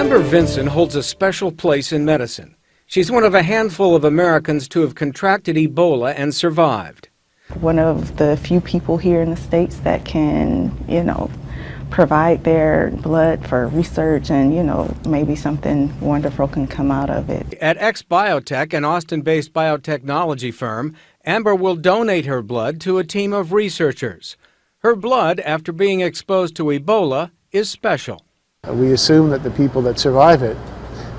Amber Vinson holds a special place in medicine. She's one of a handful of Americans to have contracted Ebola and survived. One of the few people here in the States that can, provide their blood for research and, maybe something wonderful can come out of it. At X Biotech, an Austin-based biotechnology firm, Amber will donate her blood to a team of researchers. Her blood, after being exposed to Ebola, is special. We assume that the people that survive it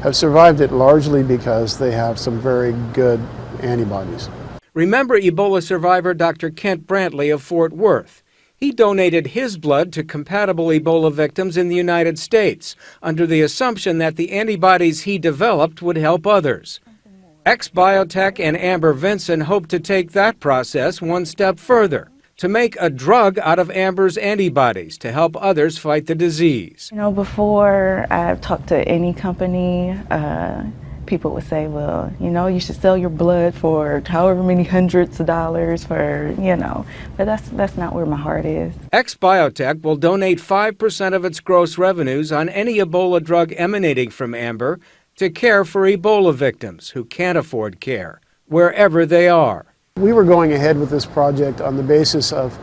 have survived it largely because they have some very good antibodies. Remember Ebola survivor Dr. Kent Brantley of Fort Worth. He donated his blood to compatible Ebola victims in the United States under the assumption that the antibodies he developed would help others. X Biotech and Amber Vinson hope to take that process one step further, to make a drug out of Amber's antibodies to help others fight the disease. Before I've talked to any company, people would say, well, you should sell your blood for however many hundreds of dollars for, but that's not where my heart is. X Biotech will donate 5% of its gross revenues on any Ebola drug emanating from Amber to care for Ebola victims who can't afford care, wherever they are. We were going ahead with this project on the basis of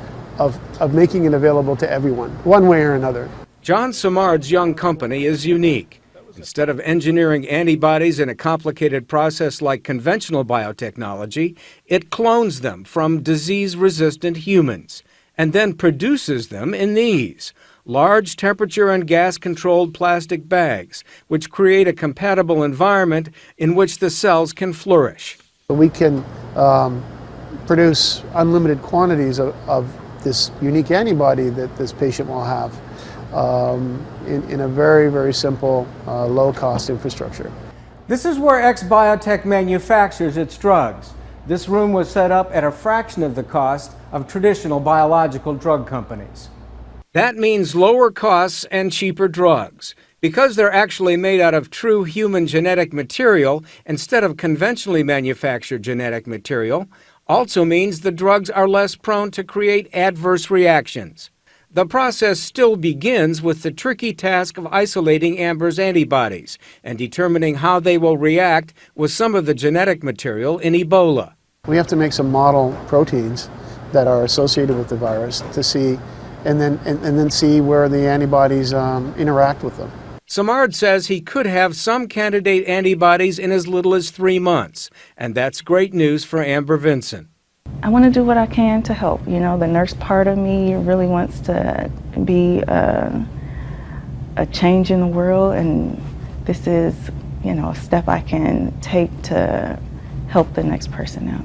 making it available to everyone, one way or another. John Simard's young company is unique. Instead of engineering antibodies in a complicated process like conventional biotechnology, it clones them from disease-resistant humans and then produces them in these large temperature and gas-controlled plastic bags, which create a compatible environment in which the cells can flourish. We can produce unlimited quantities of this unique antibody that this patient will have in a very, very simple, low-cost infrastructure. This is where X Biotech manufactures its drugs. This room was set up at a fraction of the cost of traditional biological drug companies. That means lower costs and cheaper drugs. Because they're actually made out of true human genetic material instead of conventionally manufactured genetic material, also means the drugs are less prone to create adverse reactions. The process still begins with the tricky task of isolating Amber's antibodies and determining how they will react with some of the genetic material in Ebola. We have to make some model proteins that are associated with the virus to see, and then see where the antibodies interact with them. Simard says he could have some candidate antibodies in as little as 3 months, and that's great news for Amber Vinson. I want to do what I can to help. The nurse part of me really wants to be a change in the world, and this is, a step I can take to help the next person out.